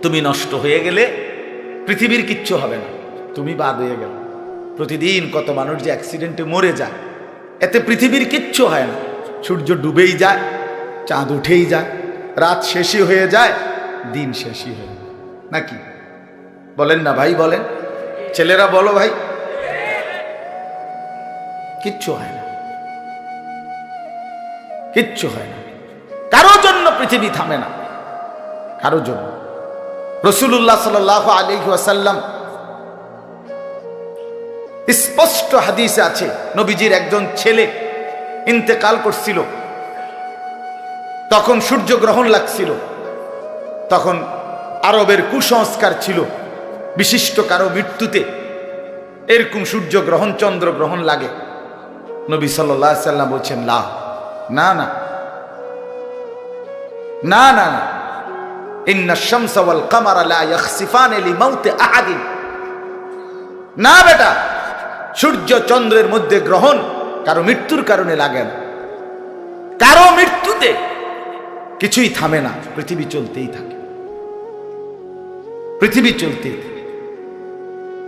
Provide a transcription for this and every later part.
তুমি নষ্ট হয়ে গেলে পৃথিবীর কিচ্ছু হবে না, তুমি বাদ হয়ে গেল। প্রতিদিন কত মানুষ যে অ্যাক্সিডেন্টে মরে যায়, এতে পৃথিবীর কিচ্ছু হয় না। সূর্য ডুবেই যায়, চাঁদ উঠেই যায়, রাত শেষই হয়ে যায়, দিন শেষই হয়ে যায়, নাকি বলেন না ভাই? বলেন ছেলেরা, বলো ভাই, কিচ্ছু হয় না, কিচ্ছু হয় না। কারোর জন্য পৃথিবী থামে না, কারোর জন্য। রাসূলুল্লাহ সাল্লাল্লাহু আলাইহি ওয়াসাল্লাম স্পষ্ট হাদিসে আছে, নবীজির একজন ছেলে ইন্তেকাল করছিল, তখন সূর্যগ্রহণ লাগছিল। তখন আরবের কুসংস্কার ছিল, বিশিষ্ট কারো মৃত্যুতে এরকম সূর্যগ্রহণ চন্দ্রগ্রহণ লাগে। নবী সাল্লাল্লাহু আলাইহি ওয়াসাল্লাম বলছেন, না না না না না না, ইন্না শামসা ওয়াল কামারা লা ইয়াখসিফানি লিমাউতি আহাদিন। না বেটা, সূর্য চন্দ্রের মধ্যে গ্রহণ কারো মৃত্যুর কারণে লাগে না। কারো মৃত্যুতে কিছুই থামে না, পৃথিবী চলতেই থাকে, পৃথিবী চলতেই থাকে।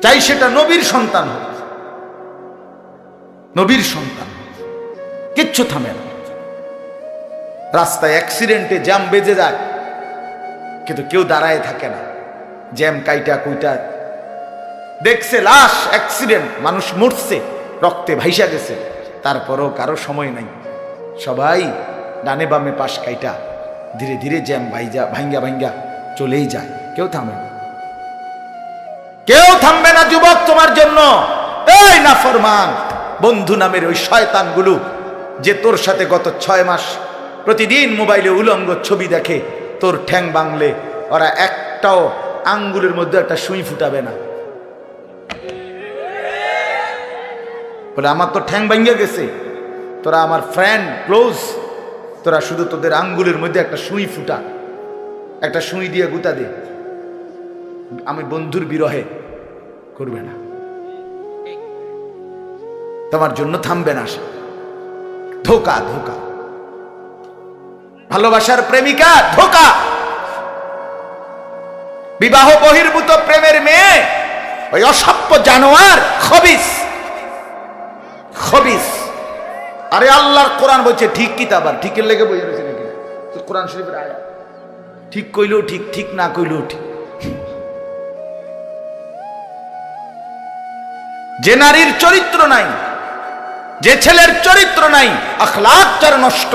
চাই সেটা নবীর সন্তান হোক, নবীর সন্তান, কিচ্ছু থামে না। রাস্তায় অ্যাক্সিডেন্টে জ্যাম বেজে যায়, কিন্তু কেউ দাঁড়ায় থাকে না। জ্যাম কাইটা কুইটা দেখছে, লাশ, অ্যাক্সিডেন্ট, মানুষ মরছে, রক্তে ভাইসা গেছে, তারপরও কারো সময় নাই। সবাই ডানে বামে পাশ কাইটা ধীরে ধীরে জ্যাম ভাঙ্গা ভাঙ্গা চলেই যায়, কেউ থামে না, কেউ থামবে না। যুবক, তোমার জন্য এই নাফরমান বন্ধু নামের ওই শয়তানগুলো যে তোর সাথে গত 6 মাস প্রতিদিন মোবাইলে উলঙ্গ ছবি দেখে, তোর ঠ্যাং বাংলে ওরা একটাও আঙ্গুলের মধ্যে একটা সুই ফুটাবে না। বলে আমার তো ঠ্যাং ভাঙ্গা গেছে, তোরা আমার ফ্রেন্ড ক্লোজ, তোরা শুধু তোদের আঙ্গুলের মধ্যে একটা সুই ফুটা, একটা সুই দিয়ে গুতা দে, আমি বন্ধুর বিরহে করবে না, তোমার জন্য থামবে না সে। ধোকা, ধোকা, ভালোবাসার প্রেমিকা ধোকা, বিবাহ বহির্ভূত প্রেমের মেয়ে ওই অসভ্য জানোয়ার, খবিস, খবিস। আরে আল্লাহর কোরআন বলছে ঠিক কিতাব, আর ঠিকের লেগে বই রয়েছে নাকি? কোরআন শরীফের আয়াত, ঠিক কইলেও ঠিক, ঠিক না কইলেও ঠিক। যে নারীর চরিত্র নাই, যে ছেলের চরিত্র নাই, আখলাক যার নষ্ট,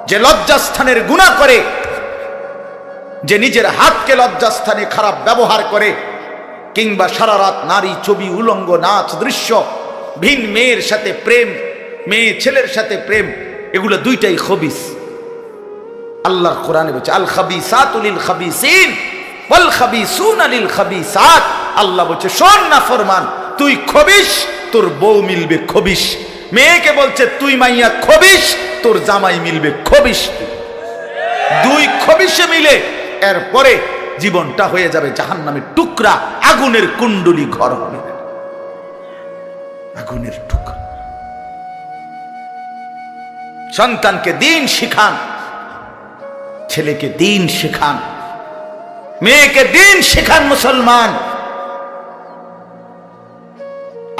যে লজ্জাস্থানের গুনাহ করে, যে নিজের হাতকে লজ্জাস্থানে খারাপ ব্যবহার করে, কিংবা সারা রাত নারী ছবি, উলঙ্গ নাচ দৃশ্য, ভিন মেয়ের সাথে প্রেম, মেয়ে ছেলের সাথে প্রেম, এগুলো দুইটাই খবিস। আল্লাহর কোরআনে বলছে আল খাবিসাতু লিল খাবিসিন ওয়াল খাবিসুনা লিল খাবিসাত। আল্লাহ বলছে শোন না ফরমান, তুই খবিস, তোর বউ মিলবে খবিস। মেয়েকে বলছে তুই মাইয়া খবিস, তোর জামাই মিলবে খবিস। দুই খবিসে মিলে এরপরে জীবনটা হয়ে যাবে জাহান্নামের টুকরা, আগুনের কুণ্ডলী ঘর হবে, আগুনের টুকরা। সন্তানকে দিন শিখান, ছেলেকে দিন শিখান, মেয়েকে দিন শিখান। মুসলমান,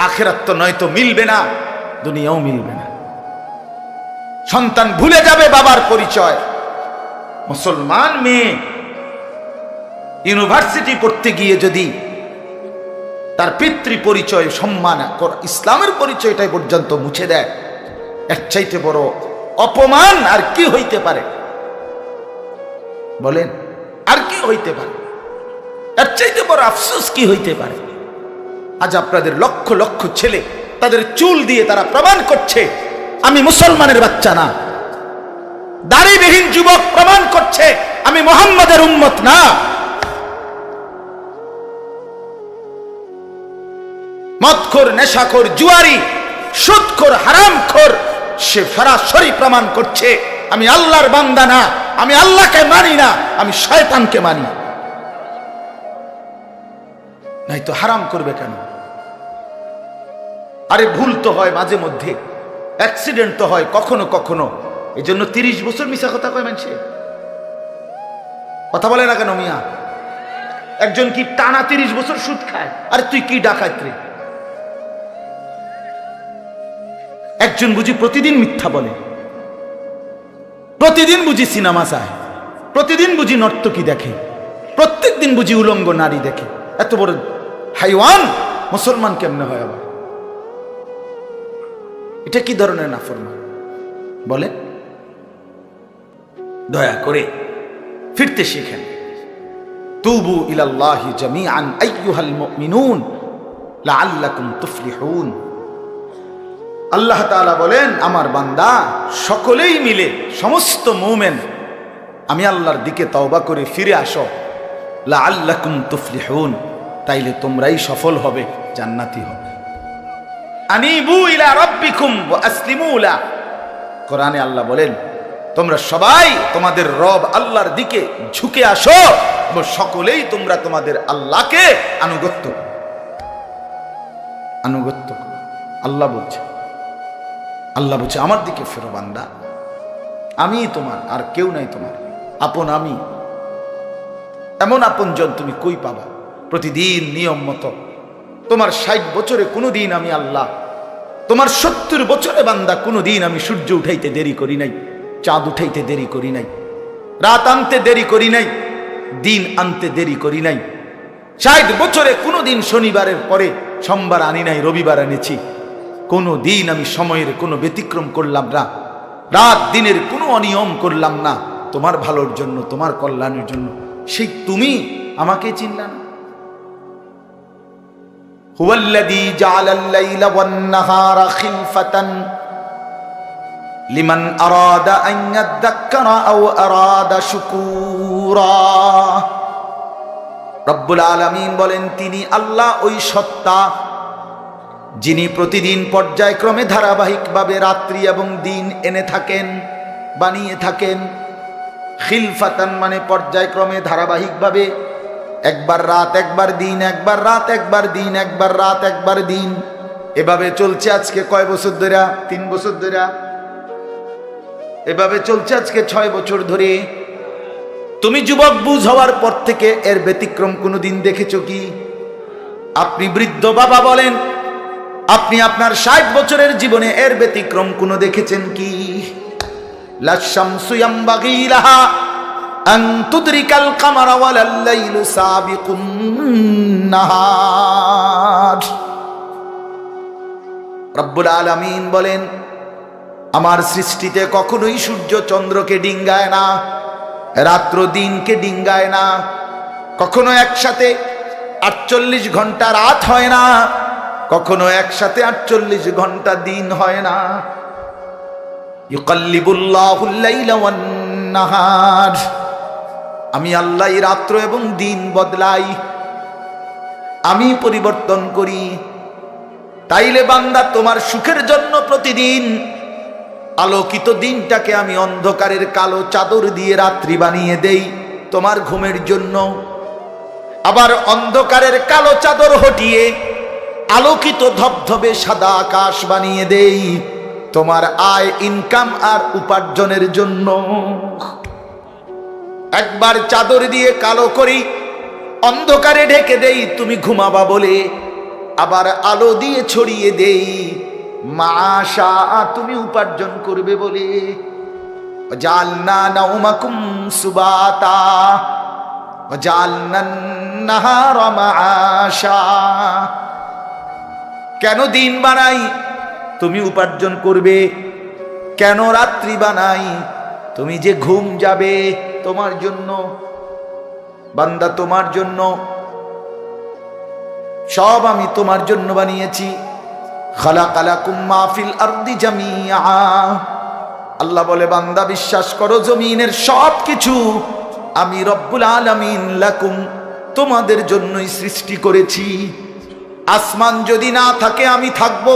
আখিরাত তো নয়তো মিলবে না, দুনিয়াও মিলবে না। সন্তান ভুলে যাবে বাবার পরিচয়। মুসলমান মেয়ে ইউনিভার্সিটি পড়তে গিয়ে যদি তার পিতৃ পরিচয়, সম্মান, ইসলামের পরিচয়টাই পর্যন্ত মুছে দেয়, এর চাইতে বড় অপমান আর কি হইতে পারে? বলেন, আর কি হইতে পারে? এর চাইতে বড় আফসোস কি হইতে পারে? আজ আপনাদের লক্ষ লক্ষ ছেলে তাদের চুল দিয়ে তারা প্রমাণ করছে আমি মুসলমানের বাচ্চা না। দাড়িবিহীন যুবক প্রমাণ করছে আমি মুহাম্মাদের উম্মত না। মদখোর, নেশাখোর, জুয়ারি, সুদখোর, হারামখোর, সে সরাসরি প্রমাণ করছে আমি আল্লাহর বান্দা না, আমি আল্লাহকে মানি না, আমি শয়তানকে মানি। নাই তো হারাম করবে কেন? আরে ভুল তো হয় মাঝে মধ্যে, অ্যাক্সিডেন্ট তো হয় কখনো কখনো, এই জন্য 30 বছর মিশা কথা কয় মানুষে। কথা বলে না কেন মিয়া? একজন কি টানা 30 বছর সুদ খায়? আরে তুই কি ডাকাত রে? একজন বুঝি প্রতিদিন মিথ্যা বলে, প্রতিদিন বুঝি সিনেমা চায়, প্রতিদিন বুঝি নর্তকী দেখে, প্রত্যেক দিন বুঝি উলঙ্গ নারী দেখে। এত বড় হাইওয়ান মুসলমান কেমনে হয় আবার? এটা কি ধরনের নাফরমান বলে? দয়া করে ফিরতে শিখেন। তুবু ইলাল্লাহি জামিআন আইয়ুহাল মুমিনুন লাআল্লাকুম তুফলিহুন। আল্লাহ তাআলা বলেন, আমার বান্দা সকলেই মিলে, সমস্ত মুমিন আমি আল্লাহর দিকে তওবা করে ফিরে আসো, লাআল্লাকুম তুফলিহুন, তাইলে তোমরাই সফল হবে, জান্নাতি হবে। আনিবু ইলা রাব্বিকুম ওয়া আসলিমু লা। কোরআনে আল্লাহ বলেন, তোমরা সবাই তোমাদের রব আল্লাহর দিকে ঝুঁকে আসো এবং সকলেই তোমরা তোমাদের আল্লাহকে আনুগত্য। আল্লাহ বলছে, আল্লাহ বলছে আমার দিকে ফেরো বান্দা, আমি তোমার, আর কেউ নাই তোমার আপন। আমি এমন আপনজন তুমি কই পাবা? প্রতিদিন নিয়ম মতো তোমার 60 বছরে কোনোদিন আমি আল্লাহ, তোমার 70 বছরে বান্দা কোনোদিন আমি সূর্য উঠাইতে দেরি করি নাই, চাঁদ উঠাইতে দেরি করি নাই, রাত আনতে দেরি করি নাই, দিন আনতে দেরি করি নাই। 60 বছরে কোনোদিন শনিবারের পরে সোমবার আনি নাই, রবিবার এনেছি। কোনো দিন আমি সময়ের কোনো ব্যতিক্রম করলাম না, রাত দিনের কোনো অনিয়ম করলাম না, তোমার ভালোর জন্য, তোমার কল্যাণের জন্য। সেই তুমি আমাকে চিনলা না? হুয়াল্লাযী জাআলাল লাইলা ওয়ান নাহারা খিলফাতান লিমান আরাদা আন ইয়াযাক্কারা আও আরাদা শুকুরা। রব্বুল আলামিন বলেন, তিনি আল্লাহ ওই সত্তা যিনি প্রতিদিন পর্যায়ক্রমে ধারাবাহিকভাবে রাত্রি এবং দিন এনে থাকেন, বানিয়ে থাকেন। খিলফাতান মানে পর্যায়ক্রমে ধারাবাহিকভাবে, একবার রাত একবার দিন, একবার রাত একবার দিন, একবার রাত একবার দিন, এভাবে চলছে আজকে কয় বছর ধরে? 3 বছর ধরে। এভাবে চলছে আজকে 6 বছর ধরে। তুমি যুবক বুঝ হওয়ার পর থেকে এর ব্যতিক্রম কোনোদিন দেখেছো কি? আপনি বৃদ্ধ বাবা বলেন, আপনি আপনার 60 বছরের জীবনে এর ব্যতিক্রম কোনো দেখেছেন কি? লা শামসু ইয়ামবাগি লাহা আন তুদরিকাল কামারা ওয়ালাল লাইলু সাবিকুন নাহার। রব্বুল আলামিন বলেন, আমার সৃষ্টিতে কখনোই সূর্য চন্দ্রকে ডিঙ্গায় না, রাত্র দিনকে ডিঙ্গায় না, কখনো একসাথে 48 ঘন্টা রাত হয় না, কখনো একসাথে 48 ঘন্টা দিন হয় না। ইউকাল্লিবুল্লাহুল লাইলা ওয়ান নাহার, আমি আল্লাহ রাত্র এবং দিন বদলাই, আমি পরিবর্তন করি। তাইলে বান্দা তোমার সুখের জন্য প্রতিদিন আলোকিত দিনটাকে আমি অন্ধকারের কালো চাদর দিয়ে রাত্রি বানিয়ে দেই তোমার ঘুমের জন্য, আবার অন্ধকারের কালো চাদর হটিয়ে আলোকিত ধবধবে সাদা আকাশ বানিয়ে দেই তোমার আয়, ইনকাম আর উপার্জনের জন্য। একবার চাদর দিয়ে কালো করি, অন্ধকারে ঢেকে দেই তুমি ঘুমাবা বলে, আবার আলো দিয়ে ছড়িয়ে দেই মাশা তুমি উপার্জন করবে বলে। জালনা নাউমাকুম সুবাতা জালনান নাহারা মাশা। কেন দিন বানাই? তুমি উপার্জন করবে। কেন রাত্রি বানাই? তুমি যে ঘুম যাবে তোমার জন্য। বান্দা তোমার জন্য, সব আমি তোমার জন্য বানিয়েছি। খালাকালাকুম মা ফিল আরদি জামিআ। আল্লাহ বলে, বান্দা বিশ্বাস করো, জমিনের সব কিছু আমি রব্বুল আলামিন লাকুম তোমাদের জন্যই সৃষ্টি করেছি। আসমান যদি না থাকে আমি থাকব,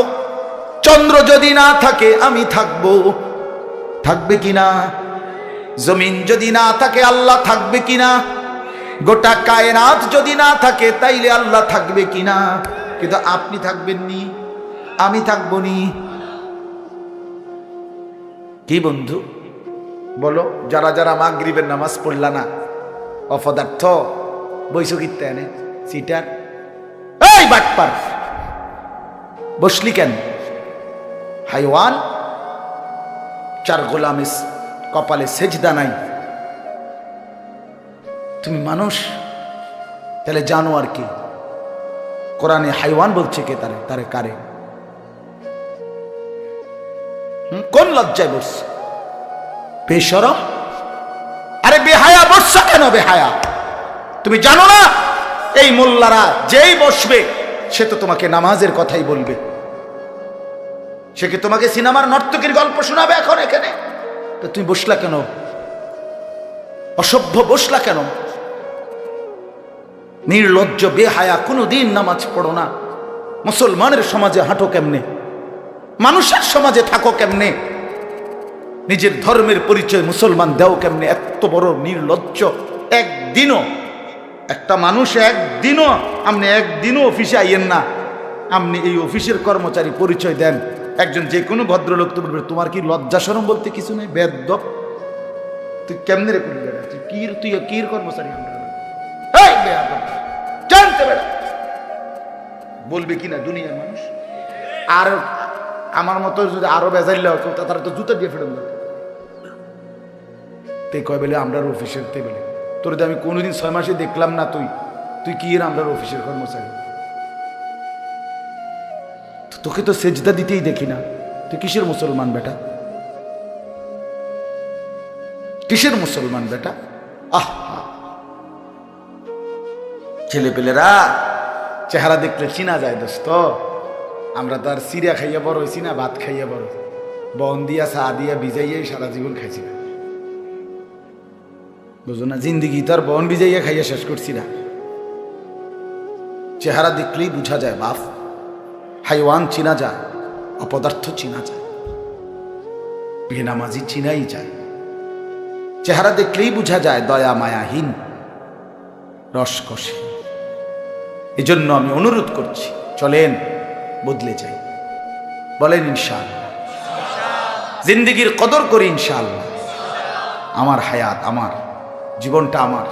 চন্দ্র যদি না থাকে আমি থাকব, থাকবে কিনা? জমিন যদি না থাকে আল্লাহ থাকবে কিনা? গোটা কায়নাত যদি না থাকে তাইলে আল্লাহ থাকবে কিনা? কিন্তু আপনি থাকবেন নি, আমি থাকবো নি। কি বন্ধু বলো, যারা যারা মাগরিবের নামাজ পড়লা না, অপদার্থ, বইছো কিত্তে এনে সিটার, এই বাটপার বসলি কেন? হাইওয়ান, চার গোলামের কপালে সেজদা নাই, তুমি মানুষ, তাহলে জানোয়ার কি? কোরআনে হাইওয়ান বলছে কে? তারে তারে কারে? কোন লজ্জায় বসছে? বেশরম, আরে বেহায়া বসছে কেন? বেহায়া, তুমি জানো না এই মোল্লারা যেই বসবে সে তো তোমাকে নামাজের কথাই বলবে, সে কি তোমাকে সিনেমার নর্তকীর গল্প শোনাবে এখন এখানে? তো তুমি বসলা কেন? অসভ্য বসলা কেন? নির্লজ্জ বেহায়া, কোনোদিন নামাজ পড়ো না, মুসলমানের সমাজে হাঁটো কেমনে, মানুষের সমাজে থাকো কেমনে, নিজের ধর্মের পরিচয় মুসলমান দেও কেমনে? এত বড় নির্লজ্জ। একদিনও একটা মানুষ একদিনও, আপনি একদিনও অফিসে আইয়েন না, আপনি এই অফিসের কর্মচারী পরিচয় দেন, একজন যে কোনো ভদ্রলোক তো বলবে তোমার কি লজ্জা শরম বলতে কিছু নেই? বেদ্যপ, তুই কেমনে রে করবি? তুই কির কর্মচারী? আমরা জানতে পারে বলবে কিনা দুনিয়ার মানুষ? আর আমার মতো যদি আরো বেজাইলে তারা তো জুতা দিয়ে ফেরত তে কয় বেলে আমরা অফিসের তে বেলে তোর আমি কোনোদিন 6 মাসে দেখলাম না, তুই কি এর আমরা অফিসের কর্মচারী? তোকে তো সেজদা দিতেই দেখি না, তুই কিসের মুসলমান বেটা? কিসের মুসলমান বেটা? আহ, ছেলে পেলেরা চেহারা দেখলে চিনা যায় দোস্ত। আমরা তো আর সিরিয়া খাইয়া বড় হয়েছি না, ভাত খাইয়া বড়, বন দিয়া চা দিয়া ভিজাইয়াই সারা জীবন খাইছি না, বুঝো না? জিন্দিগি তো আর বন ভিজাইয়া খাইয়া শেষ করছি না। চেহারা দেখলেই বুঝা যায় বাপ, হাইওয়ান চিনা যায়, অপদার্থ চিনা যায়, বেনামাজি চিনাই যায়। চেহারা দেখলেই বুঝা যায় দয়া মায়াহীন, রসকসে। এজন্য আমি অনুরোধ করছি, চলেন বদলে যাই, বলেন ইনশাআল্লাহ। জিন্দেগির কদর করি ইনশাআল্লাহ। আমার হায়াত আমার, জীবনটা আমার।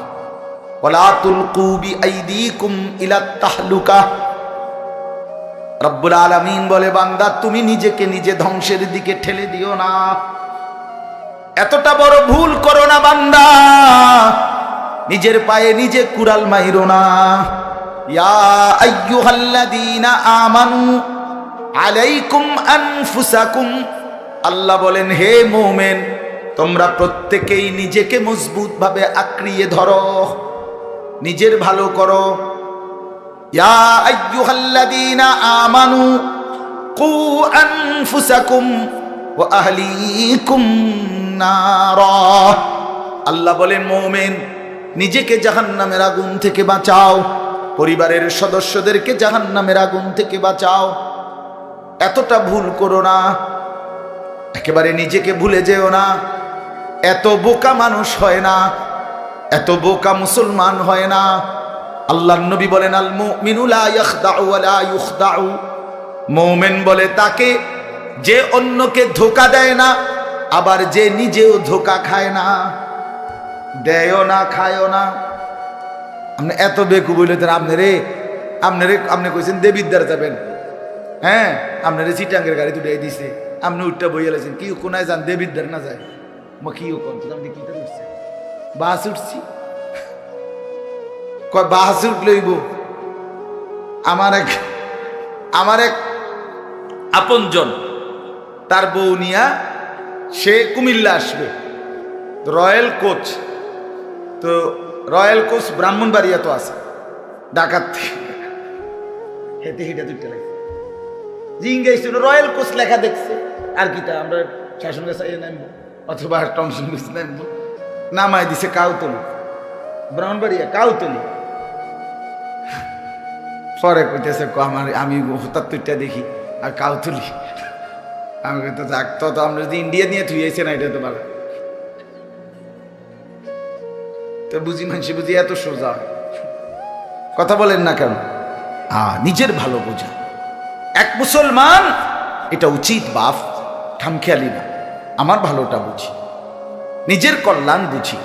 ওয়ালা তুলকু বিআইদিকুম ইলাত তাহলুকা। রব্বুল আলামিন বলে, বান্দা তুমি নিজেকে নিজে ধ্বংসের দিকে ঠেলে দিও না, এতটা বড় ভুল করো না বান্দা, নিজের পায়ে নিজে কুড়াল মাইরো না। ইয়া আইয়ুহাল্লাযীনা আমানু আলাইকুম আনফুসাকুম, আল্লাহ বলেন হে মুমিন তোমরা প্রত্যেকেই নিজেকে মজবুত ভাবে আঁকড়িয়ে ধরো, নিজের ভালো করো। ইয়া আইয়ুহাল্লাযীনা আমানু কু আনফুসাকুম ওয়া আহলিকুম নারা, আল্লাহ বলেন মুমিন নিজেকে জাহান্নামের আগুন থেকে বাঁচাও, পরিবারের সদস্যদেরকে জাহান্নামের আগুন থেকে বাঁচাও। এতটা ভুল করো না, একেবারে নিজেকে ভুলে যেও না। এত বোকা মানুষ হয় না, এত বোকা মুসলমান হয় না। আল্লাহর নবী বলেন, আল মুমিনু লা ইয়াখদাউ ওয়া লা ইউখদাউ, মুমিন বলে তাকে যে অন্যকে ধোঁকা দেয় না, আবার যে নিজেও ধোঁকা খায় না। দেয়ও না, খায়ও না। আপনি এত বেকু বললেন, আপনি কইছেন দেবিদ্বার যাবেন, হ্যাঁ আপনারে চিটাঙ্গের গাড়ি দুটাই দিছে, আপনি উঠটা বইয়া লাইছেন, কি কোনায় যান দেবিদ্বার না যায়? মা কি আপনি কি উঠছে? বাস উঠছি, কয় বাস উঠলইব। আমার এক আপনজন, তার বউ নিয়া সে কুমিল্লা আসবে, রয়্যাল কোচ, তো রয়্যাল কোচ ব্রাহ্মণবাড়িয়া তো আছে, ডাকাত হেঁটে হেঁটে দুইটা লাগছে, জিঙ্গাইছিল রয়্যাল কোচ লেখা দেখছে, আর কিটা আমরা শাসন গাছ নামবো অথবা টমসন গাছ নামবো, নামায় দিছে কাউতলি, ব্রাহ্মণবাড়িয়া কাউতলি। পরে কইতেছে আমি হঠাৎ তুইটা দেখি আর কাউতলি, আমি তো যাক, তো আমরা যদি ইন্ডিয়া নিয়ে থুইয়েছে না, এটা তো ভালো। তো বুঝি মানুষ বুঝি এত সোজা কথা বলেন না কেন? নিজের ভালো বোঝা এক মুসলমান, এটা উচিত বাপ, খামখেয়ালি না। আমার ভালোটা বুঝি, নিজের কল্যাণ বুঝি,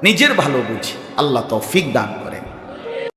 নিজের ভালো বুঝি। আল্লাহ তৌফিক দান।